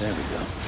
There we go.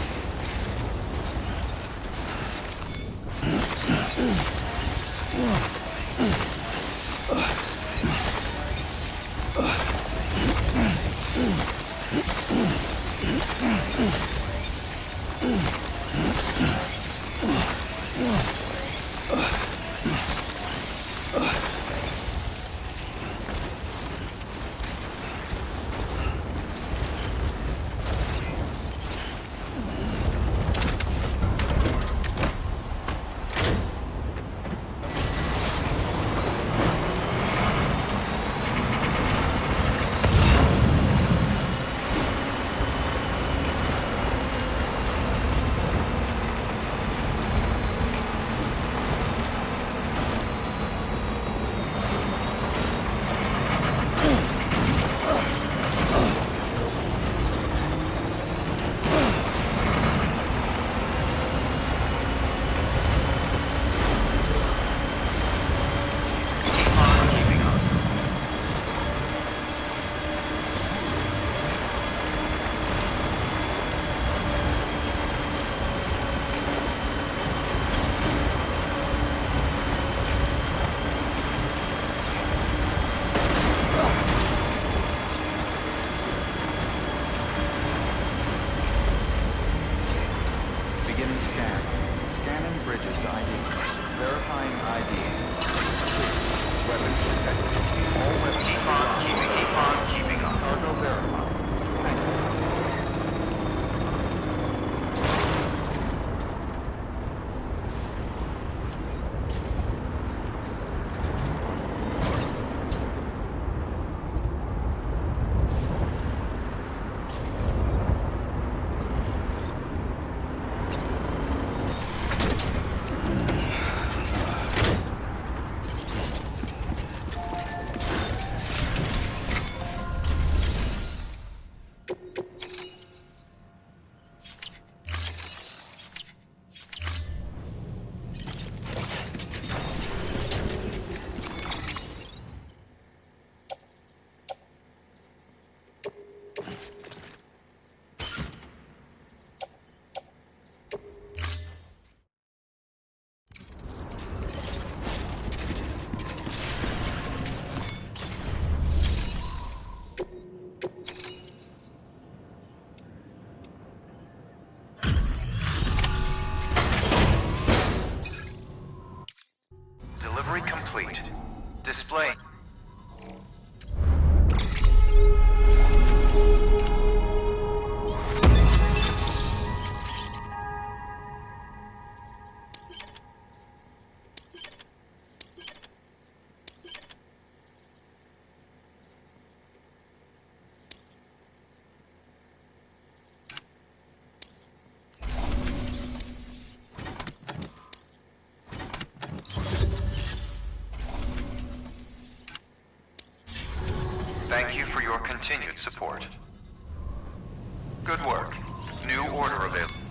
Delivery complete. Display. Thank you for your continued support. Good work. New order available.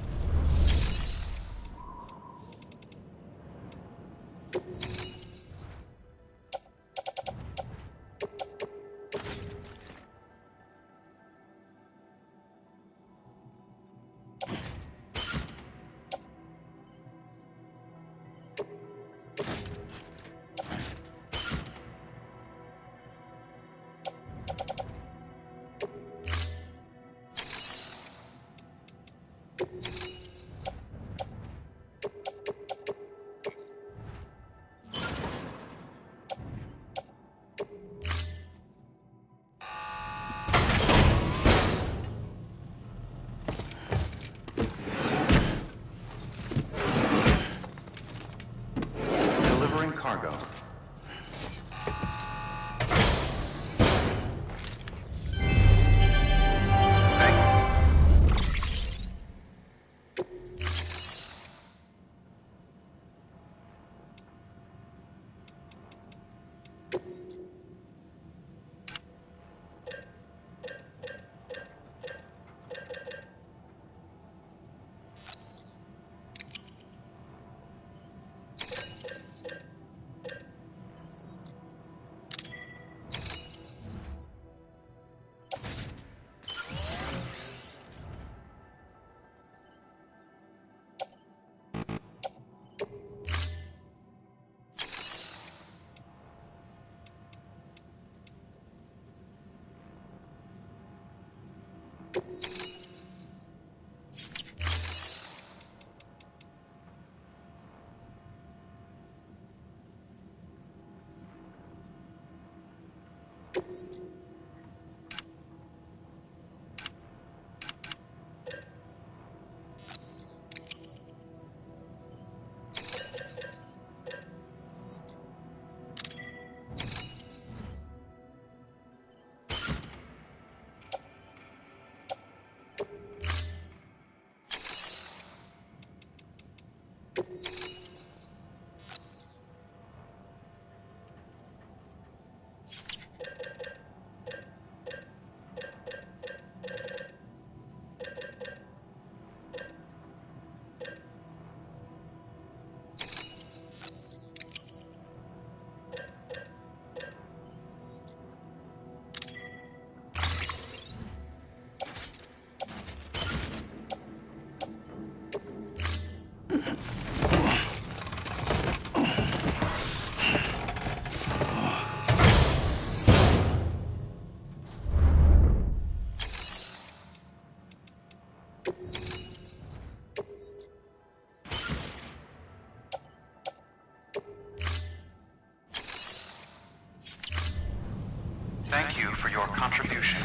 your contribution.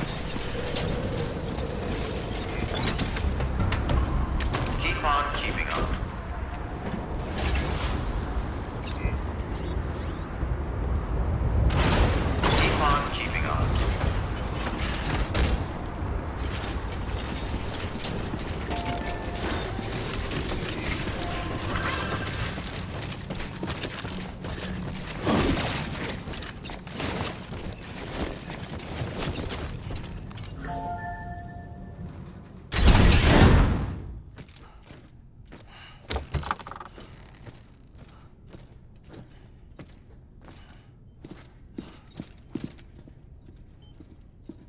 Keep on keeping up. Keep on keeping up.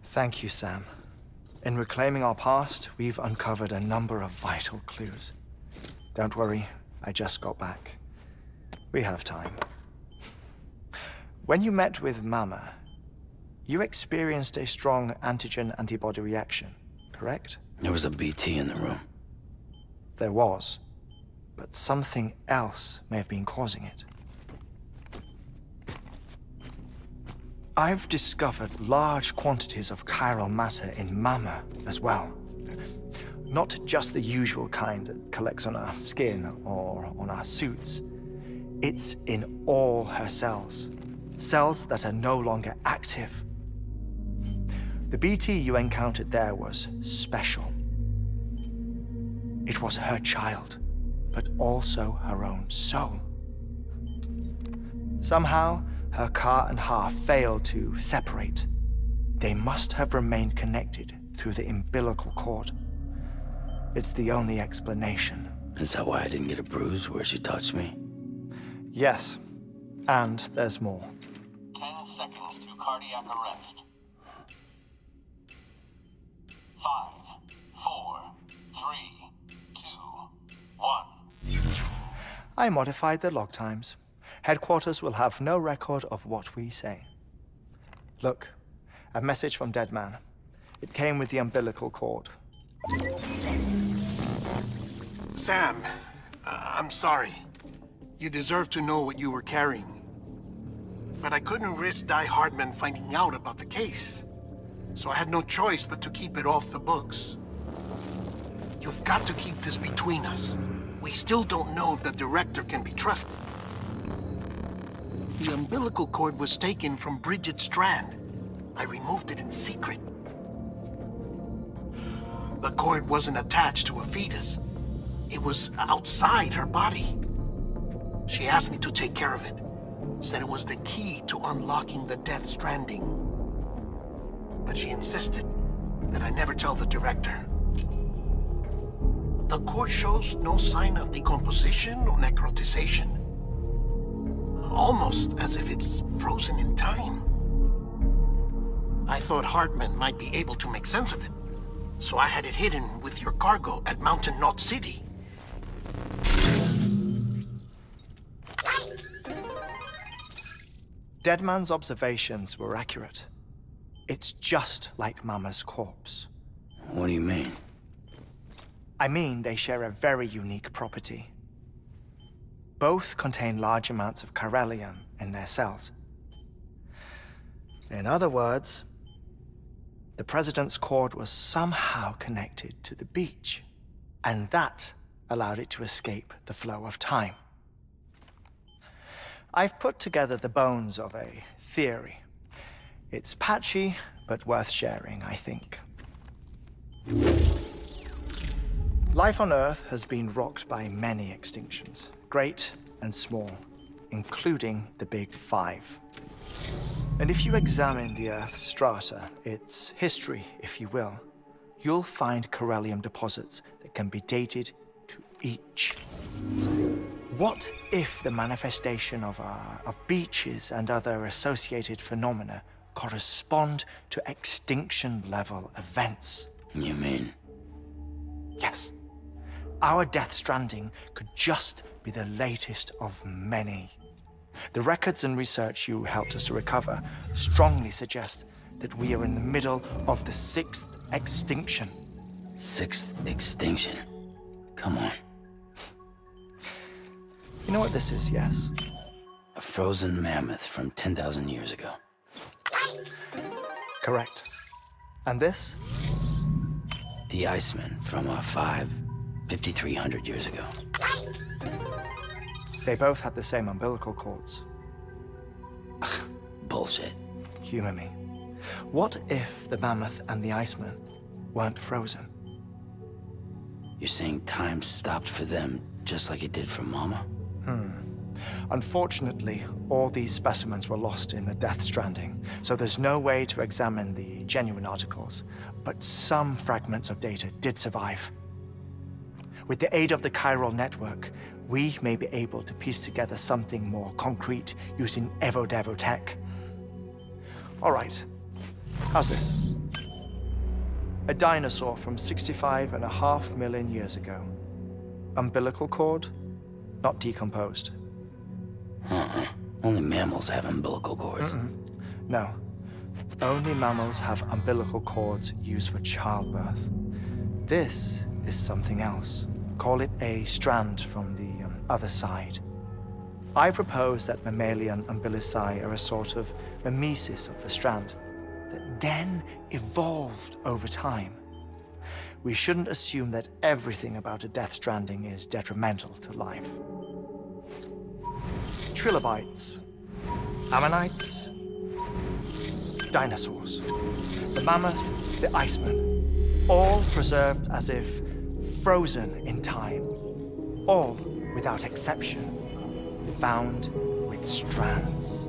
Thank you, Sam. In reclaiming our past, we've uncovered a number of vital clues. Don't worry, I just got back. We have time. When you met with Mama, you experienced a strong antigen-antibody reaction, correct? There was a BT in the room. There was, but something else may have been causing it. I've discovered large quantities of chiral matter in Mama as well. Not just the usual kind that collects on our skin or on our suits. It's in all her cells. Cells that are no longer active. The BT you encountered there was special. It was her child, but also her own soul. Somehow, her car and half failed to separate. They must have remained connected through the umbilical cord. It's the only explanation. Is that why I didn't get a bruise where she touched me? Yes, and there's more. 10 seconds to cardiac arrest. 5, 4, 3, 2, 1. I modified the log times. Headquarters will have no record of what we say. Look, a message from Deadman. It came with the umbilical cord. Sam, I'm sorry. You deserve to know what you were carrying. But I couldn't risk Heartman finding out about the case. So I had no choice but to keep it off the books. You've got to keep this between us. We still don't know if the director can be trusted. The umbilical cord was taken from Bridget Strand. I removed it in secret. The cord wasn't attached to a fetus. It was outside her body. She asked me to take care of it. Said it was the key to unlocking the Death Stranding. But she insisted that I never tell the director. The cord shows no sign of decomposition or necrotization. Almost as if it's frozen in time. I thought Heartman might be able to make sense of it, so I had it hidden with your cargo at Mountain Knot City. Deadman's observations were accurate. It's just like Mama's corpse. What do you mean? I mean, they share a very unique property. Both contain large amounts of chiralium in their cells. In other words, the president's cord was somehow connected to the beach, and that allowed it to escape the flow of time. I've put together the bones of a theory. It's patchy, but worth sharing, I think. Life on Earth has been rocked by many extinctions, great and small, including the Big Five. And if you examine the Earth's strata, its history, if you will, you'll find chiralium deposits that can be dated to each. What if the manifestation of beaches and other associated phenomena correspond to extinction-level events? You mean? Yes. Our Death Stranding could just be the latest of many. The records and research you helped us to recover strongly suggest that we are in the middle of the 6th extinction. 6th extinction? Come on. You know what this is, yes? A frozen mammoth from 10,000 years ago. Correct. And this? The Iceman from 5,300 years ago. They both had the same umbilical cords. Bullshit. Humor me. What if the mammoth and the Iceman weren't frozen? You're saying time stopped for them just like it did for Mama? Unfortunately, all these specimens were lost in the Death Stranding, so there's no way to examine the genuine articles. But some fragments of data did survive. With the aid of the chiral network, we may be able to piece together something more concrete using Evo-Devo tech. All right, how's this? A dinosaur from 65.5 million years ago. Umbilical cord, not decomposed. Only mammals have umbilical cords. No, only mammals have umbilical cords used for childbirth. This is something else. Call it a strand from the other side. I propose that mammalian umbilici are a sort of mimesis of the strand that then evolved over time. We shouldn't assume that everything about a Death Stranding is detrimental to life. Trilobites, ammonites, dinosaurs, the mammoth, the Iceman, all preserved as if frozen in time, all without exception, found with strands,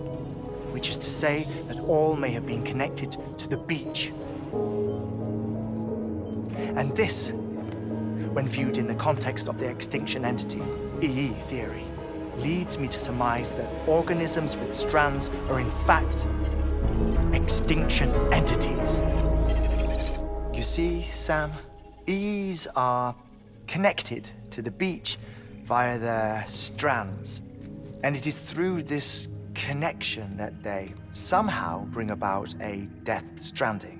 which is to say that all may have been connected to the beach. And this, when viewed in the context of the extinction entity, EE theory, leads me to surmise that organisms with strands are in fact extinction entities. You see, Sam, EEs are connected to the beach via their strands. And it is through this connection that they somehow bring about a Death Stranding.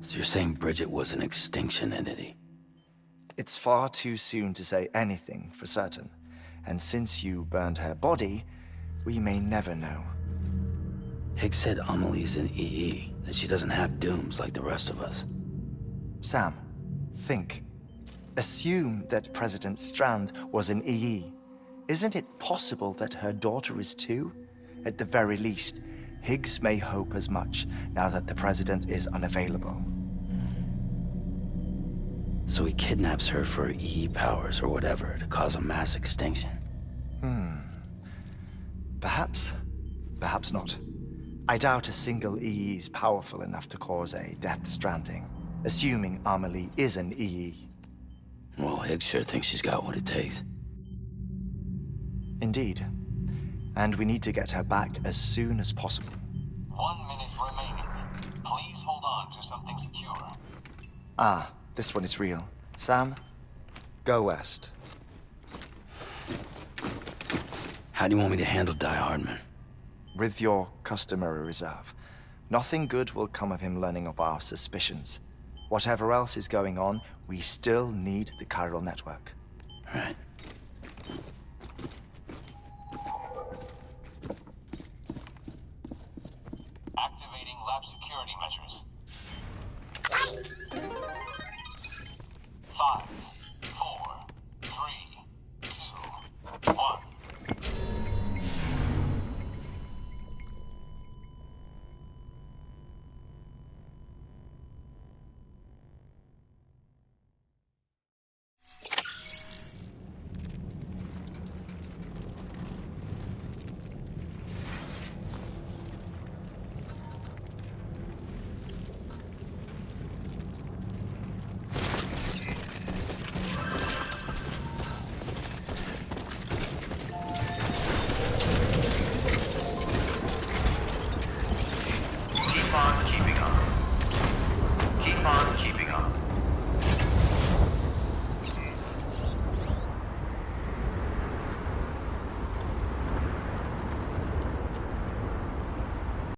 So you're saying Bridget was an extinction entity? It's far too soon to say anything for certain. And since you burned her body, we may never know. Higgs said Amelie's an EE, that she doesn't have dooms like the rest of us. Sam, think. Assume that President Strand was an EE. Isn't it possible that her daughter is too? At the very least, Higgs may hope as much now that the president is unavailable. So he kidnaps her for EE powers or whatever to cause a mass extinction. Perhaps. Perhaps not. I doubt a single EE is powerful enough to cause a Death Stranding, assuming Amelie is an EE. Well, Higgs sure thinks she's got what it takes. Indeed. And we need to get her back as soon as possible. 1 minute remaining. Please hold on to something secure. Ah, this one is real. Sam, go west. How do you want me to handle Die Hardman? With your customary reserve. Nothing good will come of him learning of our suspicions. Whatever else is going on, we still need the chiral network. Right. Activating lab security measures. 5,